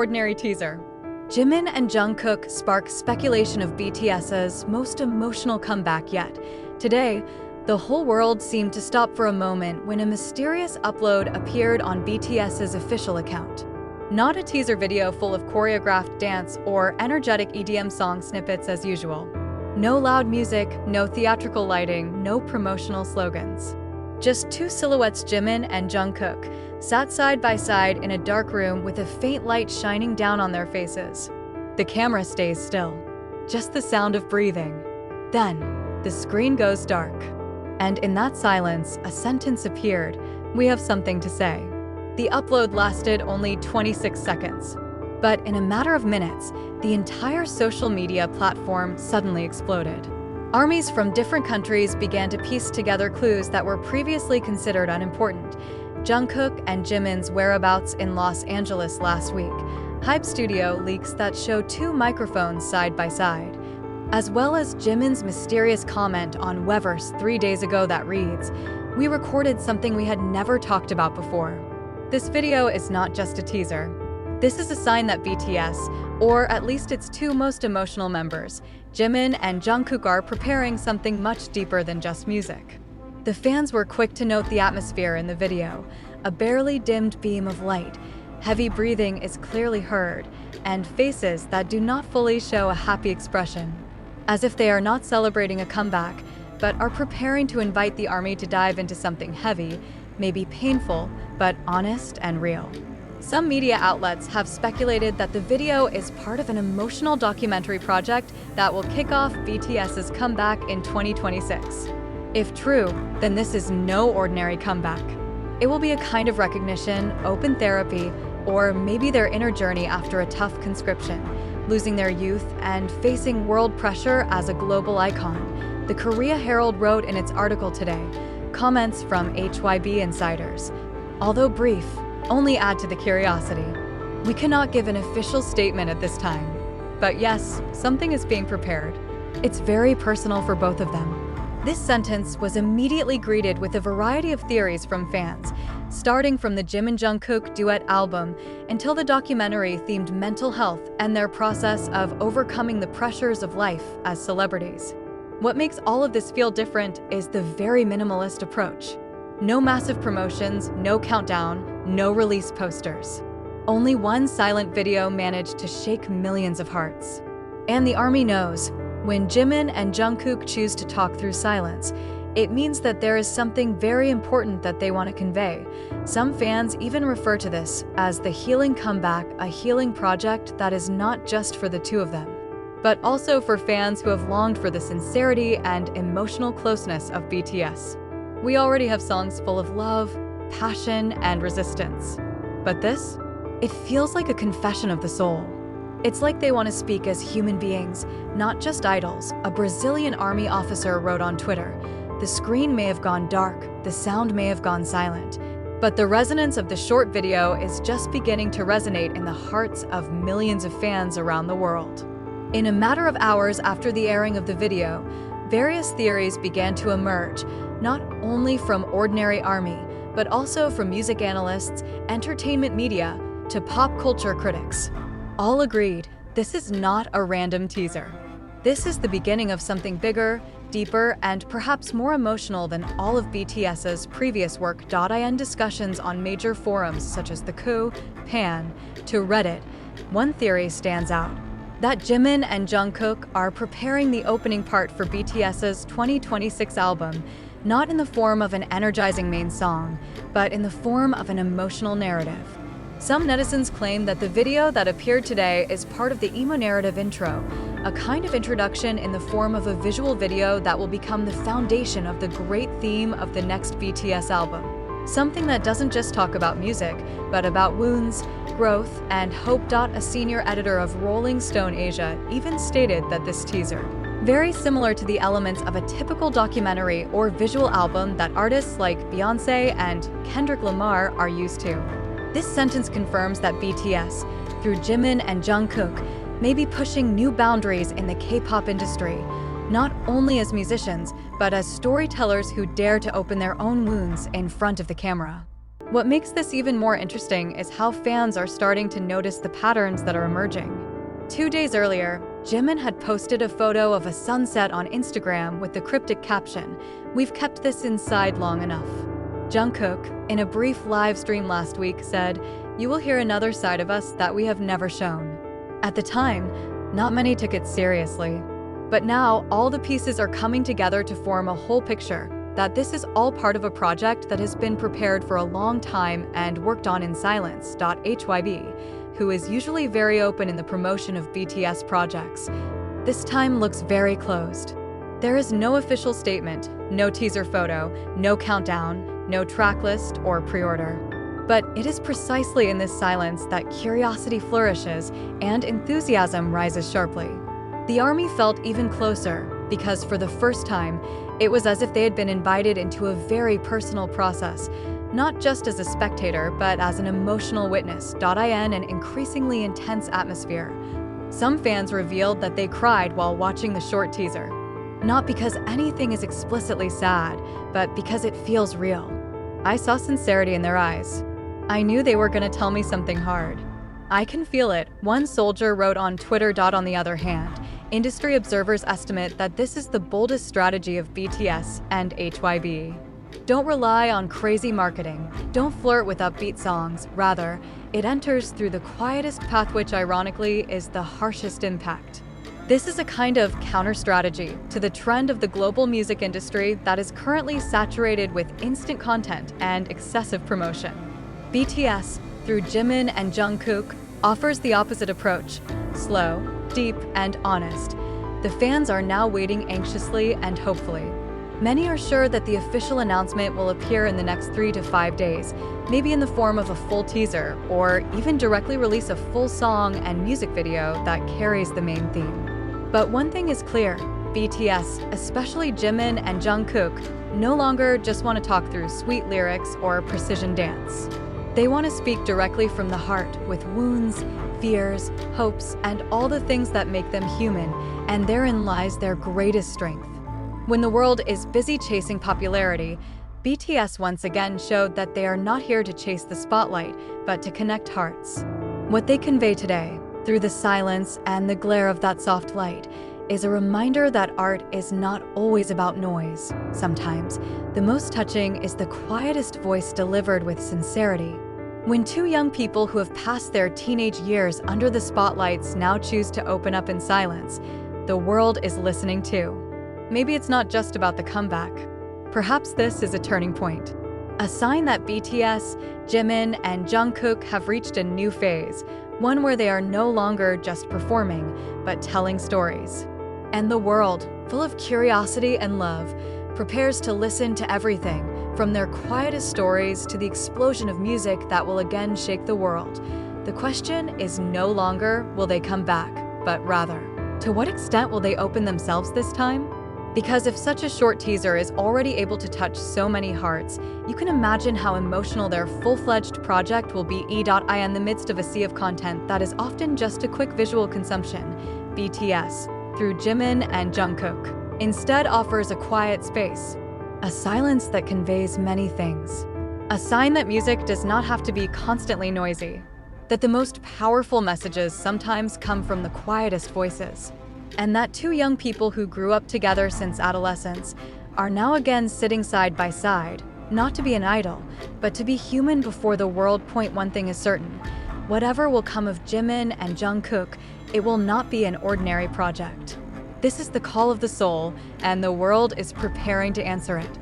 ordinary teaser. Jimin and Jungkook spark speculation of BTS's most emotional comeback yet. Today, the whole world seemed to stop for a moment when a mysterious upload appeared on BTS's official account. Not a teaser video full of choreographed dance or energetic EDM song snippets as usual. No loud music, no theatrical lighting, no promotional slogans. Just two silhouettes, Jimin and Jungkook, sat side by side in a dark room with a faint light shining down on their faces. The camera stays still, just the sound of breathing. Then, the screen goes dark. And in that silence, a sentence appeared: "We have something to say." The upload lasted only 26 seconds. But in a matter of minutes, the entire social media platform suddenly exploded. Armies from different countries began to piece together clues that were previously considered unimportant. Jungkook and Jimin's whereabouts in Los Angeles last week, Hype Studio leaks that show two microphones side by side, as well as Jimin's mysterious comment on Weverse 3 days ago that reads, "We recorded something we had never talked about before." This video is not just a teaser. This is a sign that BTS, or at least its two most emotional members, Jimin and Jungkook, are preparing something much deeper than just music. The fans were quick to note the atmosphere in the video. A barely dimmed beam of light, heavy breathing is clearly heard, and faces that do not fully show a happy expression. As if they are not celebrating a comeback, but are preparing to invite the army to dive into something heavy, maybe painful, but honest and real. Some media outlets have speculated that the video is part of an emotional documentary project that will kick off BTS's comeback in 2026. If true, then this is no ordinary comeback. It will be a kind of recognition, open therapy, or maybe their inner journey after a tough conscription, losing their youth and facing world pressure as a global icon. The Korea Herald wrote in its article today. Comments from HYB insiders, although brief, only add to the curiosity. We cannot give an official statement at this time. But yes, something is being prepared. It's very personal for both of them. This sentence was immediately greeted with a variety of theories from fans, starting from the Jimin and Jungkook duet album until the documentary themed mental health and their process of overcoming the pressures of life as celebrities. What makes all of this feel different is the very minimalist approach. No massive promotions, no countdown, no release posters. Only one silent video managed to shake millions of hearts. And the army knows, when Jimin and Jungkook choose to talk through silence, it means that there is something very important that they want to convey. Some fans even refer to this as the healing comeback, a healing project that is not just for the two of them, but also for fans who have longed for the sincerity and emotional closeness of BTS. We already have songs full of love, passion, and resistance. But this? It feels like a confession of the soul. It's like they want to speak as human beings, not just idols, a Brazilian army officer wrote on Twitter. The screen may have gone dark, the sound may have gone silent, but the resonance of the short video is just beginning to resonate in the hearts of millions of fans around the world. In a matter of hours after the airing of the video, various theories began to emerge, not only from ordinary army, but also from music analysts, entertainment media, to pop culture critics. All agreed, this is not a random teaser. This is the beginning of something bigger, deeper, and perhaps more emotional than all of BTS's previous work. In discussions on major forums such as the Coup, Pan, to Reddit, one theory stands out: that Jimin and Jungkook are preparing the opening part for BTS's 2026 album, not in the form of an energizing main song, but in the form of an emotional narrative. Some netizens claim that the video that appeared today is part of the emo narrative intro, a kind of introduction in the form of a visual video that will become the foundation of the great theme of the next BTS album. Something that doesn't just talk about music, but about wounds, growth, and hope. A senior editor of Rolling Stone Asia even stated that this teaser, very similar to the elements of a typical documentary or visual album that artists like Beyoncé and Kendrick Lamar are used to. This sentence confirms that BTS, through Jimin and Jungkook, may be pushing new boundaries in the K-pop industry, not only as musicians, but as storytellers who dare to open their own wounds in front of the camera. What makes this even more interesting is how fans are starting to notice the patterns that are emerging. 2 days earlier, Jimin had posted a photo of a sunset on Instagram with the cryptic caption, "We've kept this inside long enough." Jungkook, in a brief live stream last week, said, "You will hear another side of us that we have never shown." At the time, not many took it seriously. But now, all the pieces are coming together to form a whole picture, that this is all part of a project that has been prepared for a long time and worked on in silence. HYB, who is usually very open in the promotion of BTS projects, this time looks very closed. There is no official statement, no teaser photo, no countdown, no track list or pre-order. But it is precisely in this silence that curiosity flourishes and enthusiasm rises sharply. The ARMY felt even closer because for the first time, it was as if they had been invited into a very personal process, not just as a spectator, but as an emotional witness. In an increasingly intense atmosphere. Some fans revealed that they cried while watching the short teaser. Not because anything is explicitly sad, but because it feels real. I saw sincerity in their eyes. I knew they were going to tell me something hard. I can feel it, one soldier wrote on Twitter. On the other hand, industry observers estimate that this is the boldest strategy of BTS and HYB. Don't rely on crazy marketing. Don't flirt with upbeat songs. Rather, it enters through the quietest path, which ironically is the harshest impact. This is a kind of counter-strategy to the trend of the global music industry that is currently saturated with instant content and excessive promotion. BTS, through Jimin and Jungkook, offers the opposite approach: slow, deep, and honest. The fans are now waiting anxiously and hopefully. Many are sure that the official announcement will appear in the next 3 to 5 days, maybe in the form of a full teaser, or even directly release a full song and music video that carries the main theme. But one thing is clear: BTS, especially Jimin and Jungkook, no longer just want to talk through sweet lyrics or precision dance. They want to speak directly from the heart, with wounds, fears, hopes, and all the things that make them human, and therein lies their greatest strength. When the world is busy chasing popularity, BTS once again showed that they are not here to chase the spotlight, but to connect hearts. What they convey today, through the silence and the glare of that soft light, is a reminder that art is not always about noise. Sometimes, the most touching is the quietest voice delivered with sincerity. When two young people who have passed their teenage years under the spotlights now choose to open up in silence, the world is listening too. Maybe it's not just about the comeback. Perhaps this is a turning point. A sign that BTS, Jimin, and Jungkook have reached a new phase, one where they are no longer just performing, but telling stories. And the world, full of curiosity and love, prepares to listen to everything, from their quietest stories to the explosion of music that will again shake the world. The question is no longer, will they come back, but rather, to what extent will they open themselves this time? Because if such a short teaser is already able to touch so many hearts, you can imagine how emotional their full-fledged project will be. In the midst of a sea of content that is often just a quick visual consumption, BTS, through Jimin and Jungkook, instead offers a quiet space, a silence that conveys many things. A sign that music does not have to be constantly noisy, that the most powerful messages sometimes come from the quietest voices. And that two young people who grew up together since adolescence are now again sitting side by side, not to be an idol, but to be human before the world. One thing is certain: whatever will come of Jimin and Jungkook, it will not be an ordinary project. This is the call of the soul, and the world is preparing to answer it.